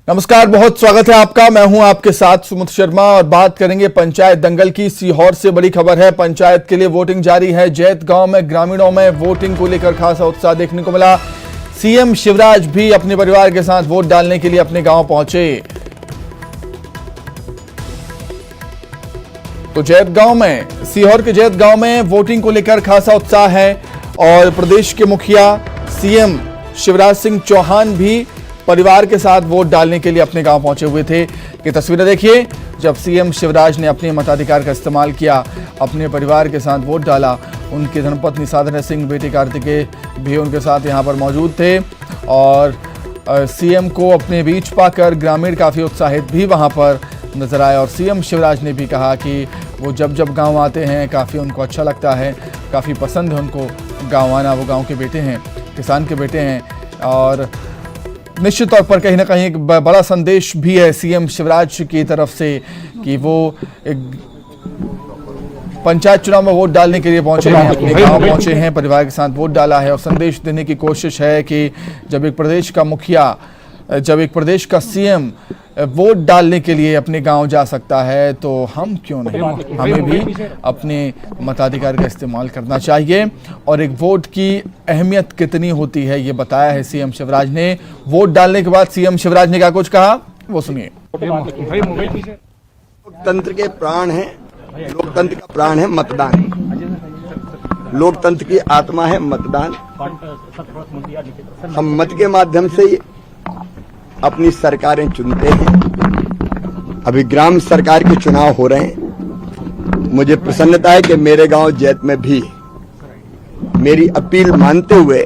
नमस्कार, बहुत स्वागत है आपका। मैं हूं आपके साथ सुमित शर्मा और बात करेंगे पंचायत दंगल की। सीहोर से बड़ी खबर है, पंचायत के लिए वोटिंग जारी है। जैत गांव में ग्रामीणों में वोटिंग को लेकर खासा उत्साह देखने को मिला। सीएम शिवराज भी अपने परिवार के साथ वोट डालने के लिए अपने गांव पहुंचे। तो जैत गांव में, सीहोर के जैत गांव में वोटिंग को लेकर खासा उत्साह है और प्रदेश के मुखिया सीएम शिवराज सिंह चौहान भी परिवार के साथ वोट डालने के लिए अपने गांव पहुंचे हुए थे। ये तस्वीरें देखिए, जब सीएम शिवराज ने अपने मताधिकार का इस्तेमाल किया, अपने परिवार के साथ वोट डाला। उनकी धर्मपत्नी साधना सिंह, बेटे कार्तिकेय भी उनके साथ यहां पर मौजूद थे और सीएम को अपने बीच पाकर ग्रामीण काफ़ी उत्साहित भी वहां पर नजर आए। और सीएम शिवराज ने भी कहा कि वो जब गाँव आते हैं काफ़ी उनको अच्छा लगता है, काफ़ी पसंद है उनको गाँव आना। वो गाँव के बेटे हैं, किसान के बेटे हैं और निश्चित तौर पर कहीं ना कहीं एक बड़ा संदेश भी है सीएम शिवराज की तरफ से कि वो एक पंचायत चुनाव में वोट डालने के लिए पहुंचे हैं, अपने गांव पहुंचे हैं, परिवार के साथ वोट डाला है और संदेश देने की कोशिश है कि जब एक प्रदेश का मुखिया, जब एक प्रदेश का सीएम वोट डालने के लिए अपने गांव जा सकता है तो हम क्यों नहीं, हमें भी अपने मताधिकार का इस्तेमाल करना चाहिए। और एक वोट की अहमियत कितनी होती है ये बताया है सीएम शिवराज ने। वोट डालने के बाद सीएम शिवराज ने क्या कुछ कहा वो सुनिए। लोकतंत्र के प्राण है, लोकतंत्र का प्राण है मतदान। लोकतंत्र की आत्मा है मतदान। हम मत के माध्यम से ही अपनी सरकारें चुनते हैं। अभी ग्राम सरकार के चुनाव हो रहे हैं। मुझे प्रसन्नता है कि मेरे गांव जैत में भी मेरी अपील मानते हुए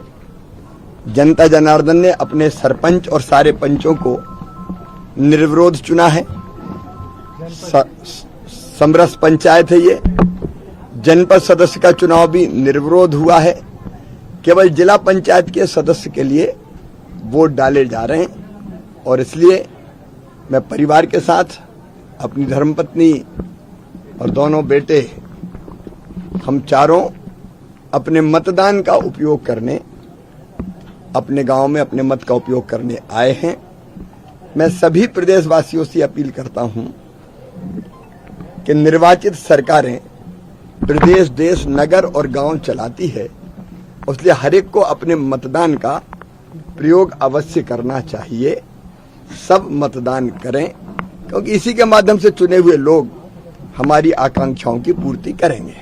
जनता जनार्दन ने अपने सरपंच और सारे पंचों को निर्विरोध चुना है। समरस पंचायत है ये। जनपद सदस्य का चुनाव भी निर्विरोध हुआ है। केवल जिला पंचायत के सदस्य के लिए वोट डाले जा रहे हैं और इसलिए मैं परिवार के साथ, अपनी धर्मपत्नी और दोनों बेटे, हम चारों अपने मतदान का उपयोग करने, अपने गांव में अपने मत का उपयोग करने आए हैं। मैं सभी प्रदेशवासियों से अपील करता हूं कि निर्वाचित सरकारें प्रदेश, देश, नगर और गांव चलाती है, इसलिए हर एक को अपने मतदान का प्रयोग अवश्य करना चाहिए। सब मतदान करें क्योंकि इसी के माध्यम से चुने हुए लोग हमारी आकांक्षाओं की पूर्ति करेंगे।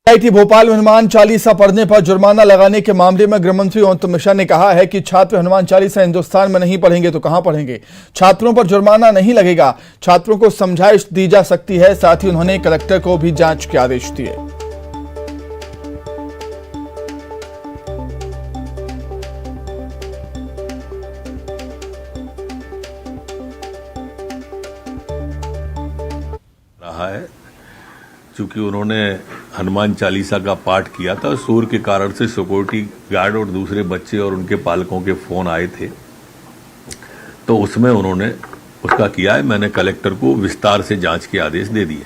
आईआईटी भोपाल में हनुमान चालीसा पढ़ने पर जुर्माना लगाने के मामले में गृह मंत्री अमित शाह ने कहा है कि छात्र हनुमान चालीसा हिंदुस्तान में नहीं पढ़ेंगे तो कहां पढ़ेंगे। छात्रों पर जुर्माना नहीं लगेगा, छात्रों को समझाइश दी जा सकती है। साथ ही उन्होंने कलेक्टर को भी जांच के आदेश दिए। रहा है क्योंकि उन्होंने हनुमान चालीसा का पाठ किया था। शोर के कारण से सिक्योरिटी गार्ड और दूसरे बच्चे और उनके पालकों के फोन आए थे, तो उसमें उन्होंने उसका किया है। मैंने कलेक्टर को विस्तार से जांच के आदेश दे दिए।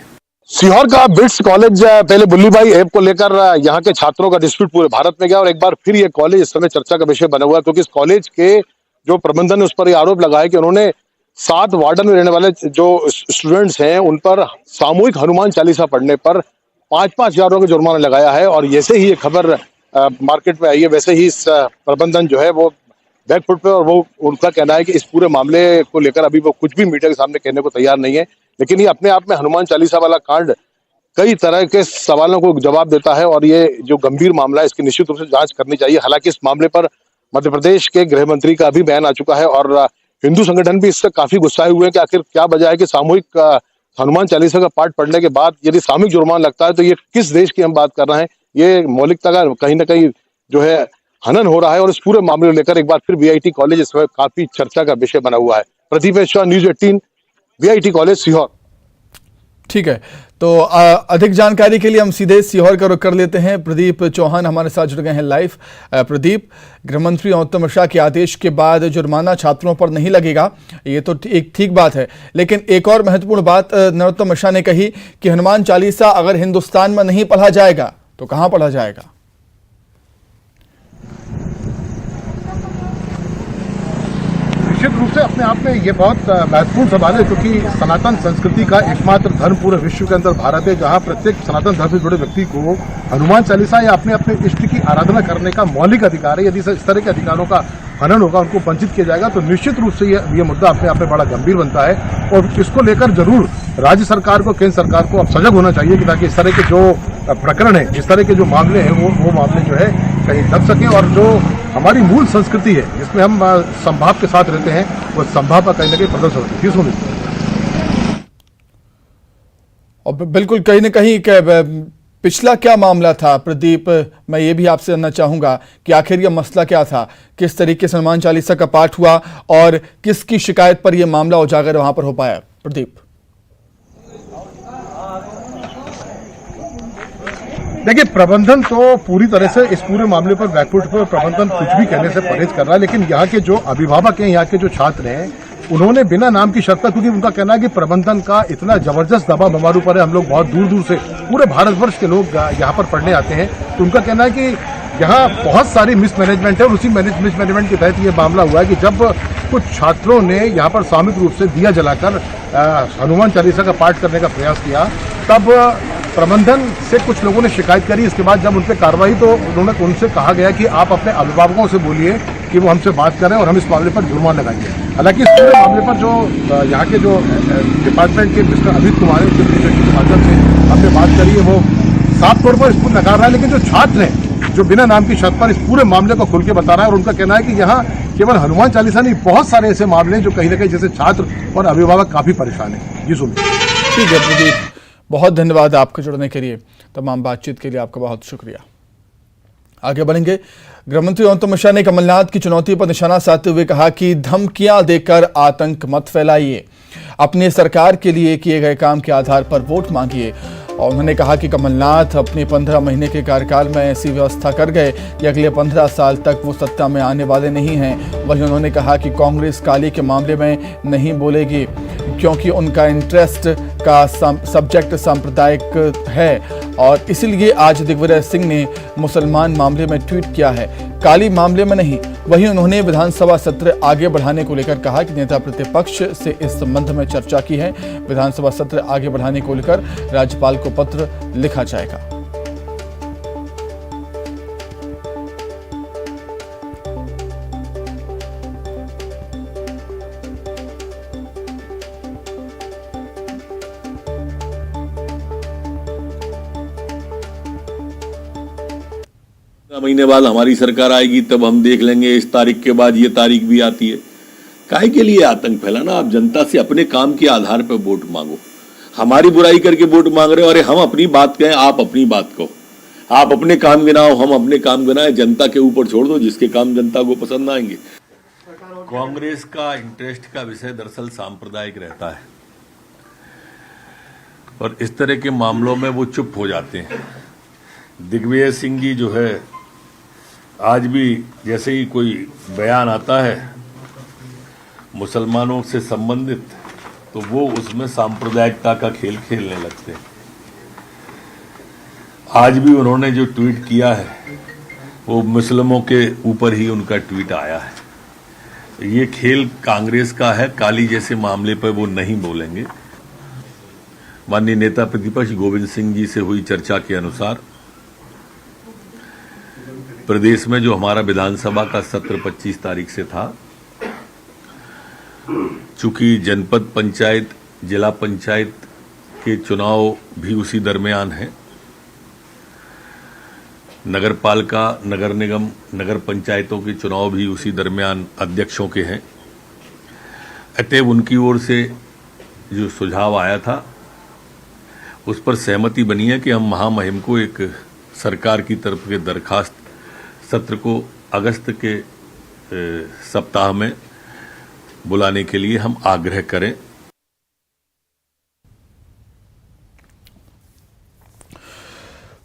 सीहोर का बिट्स कॉलेज पहले बुल्ली भाई ऐप को लेकर यहाँ के छात्रों का डिस्प्यूट पूरे भारत में गया और एक बार फिर ये कॉलेज इस समय चर्चा का विषय बना हुआ है क्योंकि इस कॉलेज के जो प्रबंधन है उस पर आरोप लगाया कि उन्होंने 7 वार्डन में रहने वाले जो स्टूडेंट्स हैं उन पर सामूहिक हनुमान चालीसा पढ़ने पर 5-5 हजार रुपये का जुर्माना लगाया है। और जैसे ही ये खबर मार्केट में आई है वैसे ही इस प्रबंधन जो है वो बैकफुट पे और वो उनका कहना है कि इस पूरे मामले को लेकर अभी वो कुछ भी मीडिया के सामने कहने को तैयार नहीं है। लेकिन ये अपने आप में हनुमान चालीसा वाला कांड कई तरह के सवालों को जवाब देता है और ये जो गंभीर मामला है इसकी निश्चित रूप से जांच करनी चाहिए। हालांकि इस मामले पर मध्य प्रदेश के गृह मंत्री का भी बयान आ चुका है और हिंदू संगठन भी इससे काफी गुस्साए हुए हैं कि आखिर क्या वजह है कि सामूहिक हनुमान चालीसा का पाठ पढ़ने के बाद यदि सामूहिक जुर्माना लगता है तो ये किस देश की हम बात कर रहे हैं। ये मौलिकता का कहीं ना कहीं जो है हनन हो रहा है और इस पूरे मामले को लेकर एक बार फिर वीआईटी कॉलेज इसमें काफी चर्चा का विषय बना हुआ है। Pradeep Mishra, news 18, VIT college Sehore. ठीक है, तो अधिक जानकारी के लिए हम सीधे सीहोर का रुख कर लेते हैं। प्रदीप चौहान हमारे साथ जुड़ गए हैं लाइव। प्रदीप, गृह मंत्री अमित शाह के आदेश के बाद जुर्माना छात्रों पर नहीं लगेगा, ये तो एक ठीक बात है, लेकिन एक और महत्वपूर्ण बात अमित शाह ने कही कि हनुमान चालीसा अगर हिंदुस्तान में नहीं पढ़ा जाएगा तो कहां पढ़ा जाएगा। निश्चित रूप से अपने आप में ये बहुत महत्वपूर्ण सवाल है, क्योंकि सनातन संस्कृति का एकमात्र धर्म पूरे विश्व के अंदर भारत है, जहां प्रत्येक सनातन धर्म से जुड़े व्यक्ति को हनुमान चालीसा या अपने अपने इष्ट की आराधना करने का मौलिक अधिकार है। यदि इस तरह के अधिकारों का हनन होगा, उनको वंचित किया जाएगा, तो निश्चित रूप से ये मुद्दा अपने आप में बड़ा गंभीर बनता है। और इसको लेकर जरूर राज्य सरकार को, केंद्र सरकार को अब सजग होना चाहिए कि ताकि इस तरह के जो प्रकरण है, इस तरह के जो मामले हैं, वो मामले जो है कहीं दब सके और जो हमारी मूल संस्कृति है जिसमें हम समभाव के साथ रहते हैं, वो समभाव का कहीं ना कहीं प्रदर्शन होती है। और बिल्कुल कहीं ना कहीं पिछला क्या मामला था प्रदीप, मैं ये भी आपसे जानना चाहूंगा कि आखिर ये मसला क्या था, किस तरीके से हनुमान चालीसा का पाठ हुआ और किसकी शिकायत पर यह मामला उजागर वहां पर हो पाया? प्रदीप, देखिए, प्रबंधन तो पूरी तरह से इस पूरे मामले पर बैकफुट पर प्रबंधन कुछ भी कहने से परहेज कर रहा है, लेकिन यहाँ के जो अभिभावक हैं, यहाँ के जो छात्र हैं, उन्होंने बिना नाम की शर्त, क्योंकि उनका कहना है कि प्रबंधन का इतना जबरदस्त दबाव हमारे ऊपर है, हम लोग बहुत दूर दूर से पूरे भारतवर्ष के लोग यहाँ पर पढ़ने आते हैं, तो उनका कहना है कि यहाँ बहुत सारी मिसमैनेजमेंट है और उसी मिसमैनेजमेंट के तहत ये मामला हुआ है कि जब कुछ छात्रों ने यहाँ पर सामूहिक रूप से दिया जलाकर हनुमान चालीसा का पाठ करने का प्रयास किया, तब प्रबंधन से कुछ लोगों ने शिकायत करी। इसके बाद जब उन पर कार्रवाई, तो उनसे कहा गया कि आप अपने अभिभावकों से बोलिए कि वो हमसे बात करें और हम इस मामले पर जुर्माना लगाएंगे। हालांकि इस पूरे मामले पर जो यहाँ के जो डिपार्टमेंट के मिस्टर अमित कुमार है, उसके माध्यम से हमने बात करी है, वो साफ तौर पर इसको नकार रहा है, लेकिन जो छात्र हैं, जो बिना नाम की शर्त पर इस पूरे मामले को खुल के बता रहा है, और उनका कहना है कि यहाँ केवल हनुमान चालीसा नहीं, बहुत सारे ऐसे मामले हैं जो कहीं ना कहीं जैसे छात्र और अभिभावक काफी परेशान है। जी सुनिए। ठीक है प्रदीप, बहुत धन्यवाद आपके जुड़ने के लिए, तमाम बातचीत के लिए आपका बहुत शुक्रिया। आगे बढ़ेंगे। गृह मंत्री अमित शाह ने कमलनाथ की चुनौती पर निशाना साधते हुए कहा कि धमकियां देकर आतंक मत फैलाइए, अपने सरकार के लिए किए गए काम के आधार पर वोट मांगिए। और उन्होंने कहा कि कमलनाथ अपने 15 महीने के कार्यकाल में ऐसी व्यवस्था कर गए कि अगले 15 साल तक वो सत्ता में आने वाले नहीं हैं। वहीं उन्होंने कहा कि कांग्रेस काली के मामले में नहीं बोलेगी, क्योंकि उनका इंटरेस्ट का सब्जेक्ट सांप्रदायिक है और इसलिए आज दिग्विजय सिंह ने मुसलमान मामले में ट्वीट किया है, काली मामले में नहीं। वहीं उन्होंने विधानसभा सत्र आगे बढ़ाने को लेकर कहा कि नेता प्रतिपक्ष से इस संबंध में चर्चा की है, विधानसभा सत्र आगे बढ़ाने को लेकर राज्यपाल को पत्र लिखा जाएगा। महीने बाद हमारी सरकार आएगी, तब हम देख लेंगे, इस तारीख के बाद ये तारीख भी आती है। काहे के लिए आतंक फैलाना? आप जनता से अपने काम के आधार पर वोट मांगो। हमारी बुराई करके वोट मांग रहे हो, अरे हम अपनी बात कहें, आप अपनी बात कहो, आप अपने काम गिनाओ, हम अपने काम गिनाएं, जनता के ऊपर छोड़ दो, जिसके काम जनता को पसंद आएंगे। कांग्रेस का इंटरेस्ट का विषय दरअसल सांप्रदायिक रहता है और इस तरह के मामलों में वो चुप हो जाते हैं। दिग्विजय सिंह जी जो है, आज भी जैसे ही कोई बयान आता है मुसलमानों से संबंधित, तो वो उसमें सांप्रदायिकता का खेल खेलने लगते हैं। आज भी उन्होंने जो ट्वीट किया है वो मुस्लिमों के ऊपर ही उनका ट्वीट आया है। ये खेल कांग्रेस का है, काली जैसे मामले पर वो नहीं बोलेंगे। माननीय नेता प्रतिपक्ष गोविंद सिंह जी से हुई चर्चा के अनुसार प्रदेश में जो हमारा विधानसभा का सत्र 25 तारीख से था, चूंकि जनपद पंचायत, जिला पंचायत के चुनाव भी उसी दरमियान है, नगर पालिका, नगर निगम, नगर पंचायतों के चुनाव भी उसी दरमियान अध्यक्षों के हैं। अतएव उनकी ओर से जो सुझाव आया था उस पर सहमति बनी है कि हम महामहिम को एक सरकार की तरफ के दरखास्त सत्र को अगस्त के सप्ताह में बुलाने के लिए हम आग्रह करें।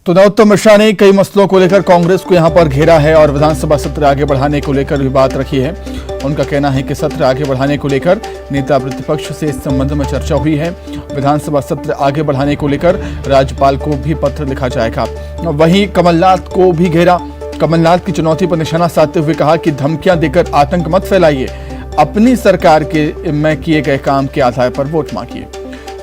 तो नरोत्तम मिश्रा ने कई मसलों को लेकर कांग्रेस को यहां पर घेरा है और विधानसभा सत्र आगे बढ़ाने को लेकर भी बात रखी है। उनका कहना है कि सत्र आगे बढ़ाने को लेकर नेता प्रतिपक्ष से इस संबंध में चर्चा हुई है, विधानसभा सत्र आगे बढ़ाने को लेकर राज्यपाल को भी पत्र लिखा जाएगा। वहीं कमलनाथ को भी घेरा, कमलनाथ की चुनौती पर निशाना साधते हुए कहा कि धमकियां देकर आतंक मत फैलाइए, अपनी सरकार के में किए गए काम के आधार पर वोट मांगिए।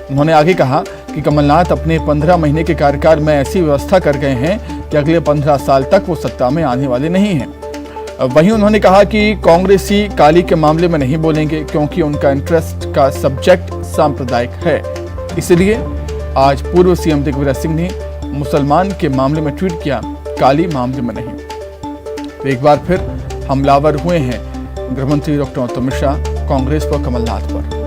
उन्होंने आगे कहा कि कमलनाथ अपने 15 महीने के कार्यकाल में ऐसी व्यवस्था कर गए हैं कि अगले 15 साल तक वो सत्ता में आने वाले नहीं हैं। वहीं उन्होंने कहा कि कांग्रेसी काली के मामले में नहीं बोलेंगे क्योंकि उनका इंटरेस्ट का सब्जेक्ट सांप्रदायिक है। इसलिए आज पूर्व सीएम दिग्विजय सिंह ने मुसलमान के मामले में ट्वीट किया, काली मामले में नहीं। एक बार फिर हमलावर हुए हैं गृहमंत्री डॉक्टर नरोत्तम मिश्रा कांग्रेस पर कमलनाथ पर।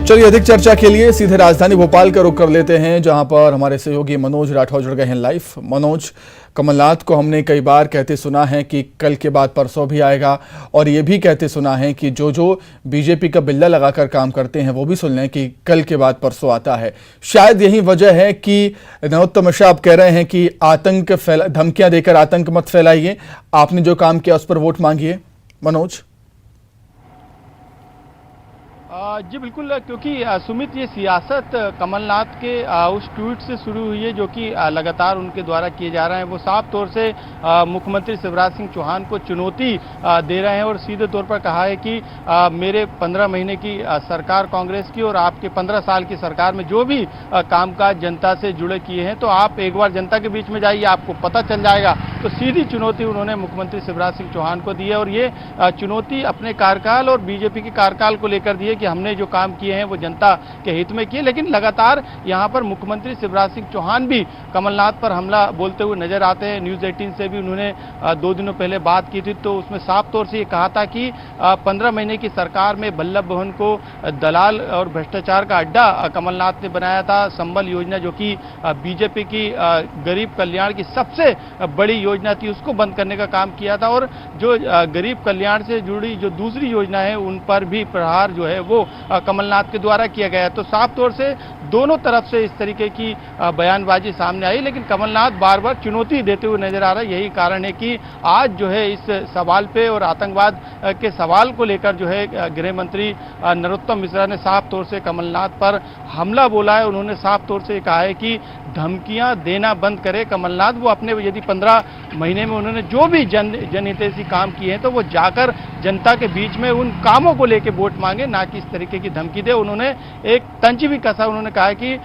चलिए अधिक चर्चा के लिए सीधे राजधानी भोपाल का रुख कर लेते हैं, जहां पर हमारे सहयोगी मनोज राठौर जुड़ गए हैं लाइव। मनोज, कमलनाथ को हमने कई बार कहते सुना है कि कल के बाद परसों भी आएगा, और ये भी कहते सुना है कि जो बीजेपी का बिल्ला लगाकर काम करते हैं वो भी सुन लें कि कल के बाद परसों आता है। शायद यही वजह है कि नरोत्तम मिश्रा आप कह रहे हैं कि आतंक धमकियां देकर आतंक मत फैलाइए, आपने जो काम किया उस पर वोट मांगिए। मनोज जी बिल्कुल, क्योंकि सुमित ये सियासत कमलनाथ के उस ट्वीट से शुरू हुई है जो कि लगातार उनके द्वारा किए जा रहे हैं। वो साफ तौर से मुख्यमंत्री शिवराज सिंह चौहान को चुनौती दे रहे हैं और सीधे तौर पर कहा है कि मेरे 15 महीने की सरकार कांग्रेस की और आपके 15 साल की सरकार में जो भी कामकाज जनता से जुड़े किए हैं, तो आप एक बार जनता के बीच में जाइए, आपको पता चल जाएगा। तो सीधी चुनौती उन्होंने मुख्यमंत्री शिवराज सिंह चौहान को दी है और ये चुनौती अपने कार्यकाल और बीजेपी के कार्यकाल को लेकर दी है कि हमने जो काम किए हैं वो जनता के हित में किए। लेकिन लगातार यहां पर मुख्यमंत्री शिवराज सिंह चौहान भी कमलनाथ पर हमला बोलते हुए नजर आते हैं। न्यूज़ 18 से भी उन्होंने 2 दिनों पहले बात की थी, तो उसमें साफ तौर से ये कहा था कि 15 महीने की सरकार में वल्लभ भवन को दलाल और भ्रष्टाचार का अड्डा कमलनाथ ने बनाया था। संबल योजना जो कि बीजेपी की गरीब कल्याण की सबसे बड़ी योजना थी, उसको बंद करने का काम किया था। और जो गरीब कल्याण से जुड़ी जो दूसरी योजना है उन पर भी प्रहार जो है वो कमलनाथ के द्वारा किया गया। तो साफ तौर से दोनों तरफ से इस तरीके की बयानबाजी सामने आई, लेकिन कमलनाथ बार बार चुनौती देते हुए नजर आ रहा है। यही कारण है कि आज जो है इस सवाल पे और आतंकवाद के सवाल को लेकर जो है गृह मंत्री नरोत्तम मिश्रा ने साफ तौर से कमलनाथ पर हमला बोला है। उन्होंने साफ तौर से कहा है कि धमकियां देना बंद करे कमलनाथ। वो अपने यदि 15 महीने में उन्होंने जो भी जनहितैषी काम किए हैं तो वो जाकर जनता के बीच में उन कामों को लेकर वोट मांगे, ना कि इस तरीके की धमकी दे। उन्होंने एक तंज भी कसा, उन्होंने कहा कि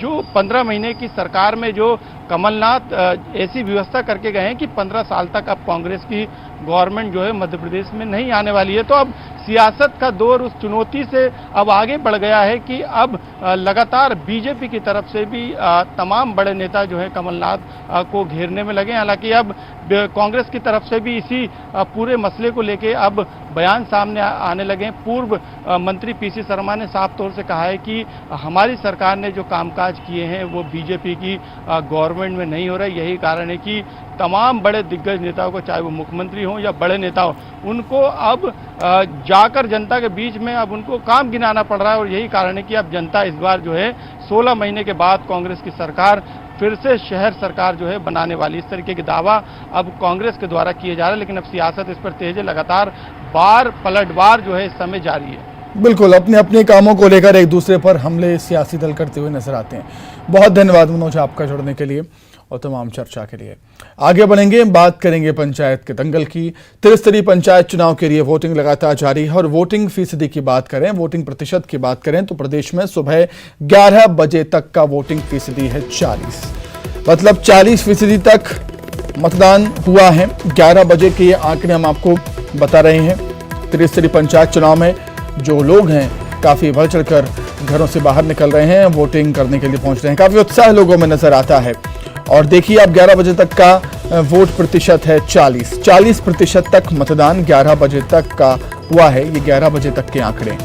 जो 15 महीने की सरकार में जो कमलनाथ ऐसी व्यवस्था करके गए हैं कि 15 साल तक अब कांग्रेस की गवर्नमेंट जो है मध्य प्रदेश में नहीं आने वाली है। तो अब सियासत का दौर उस चुनौती से अब आगे बढ़ गया है कि अब लगातार बीजेपी की तरफ से भी तमाम बड़े नेता जो है कमलनाथ को घेरने में लगे। हालांकि अब कांग्रेस की तरफ से भी इसी पूरे मसले को लेके अब बयान सामने आने लगे हैं। पूर्व मंत्री पीसी शर्मा ने साफ तौर से कहा है कि हमारी सरकार ने जो कामकाज किए हैं वो बीजेपी की गवर्नमेंट में नहीं हो रहा है। यही कारण है कि तमाम बड़े दिग्गज नेताओं को, चाहे वो मुख्यमंत्री हों या बड़े नेता हों, उनको अब जाकर जनता के बीच में अब उनको काम गिनाना पड़ रहा है। और यही कारण है कि अब जनता इस बार जो है 16 महीने के बाद कांग्रेस की सरकार फिर से शहर सरकार जो है बनाने वाली, इस तरीके के दावा अब कांग्रेस के द्वारा किए जा रहे हैं। लेकिन अब सियासत इस पर तेज है, लगातार पलटवार जो है इस समय जारी है। बिल्कुल, अपने अपने कामों को लेकर एक दूसरे पर हमले सियासी दल करते हुए नजर आते हैं। बहुत धन्यवाद मनोज आपका जुड़ने के लिए और तमाम चर्चा के लिए। आगे बढ़ेंगे, बात करेंगे पंचायत के दंगल की। त्रिस्तरीय पंचायत चुनाव के लिए वोटिंग लगातार जारी है और वोटिंग फीसदी की बात करें, वोटिंग प्रतिशत की बात करें तो प्रदेश में सुबह 11 बजे तक का वोटिंग फीसदी है 40, मतलब 40% तक मतदान हुआ है। 11 बजे के ये आंकड़े हम आपको बता रहे हैं। त्रिस्तरीय पंचायत चुनाव में जो लोग हैं काफी बढ़ चढ़कर घरों से बाहर निकल रहे हैं, वोटिंग करने के लिए पहुंच रहे हैं। काफी उत्साह लोगों में नजर आता है। और देखिए अब 11 बजे तक का वोट प्रतिशत है 40% तक मतदान 11 बजे तक का हुआ है। ये 11 बजे तक के आंकड़े।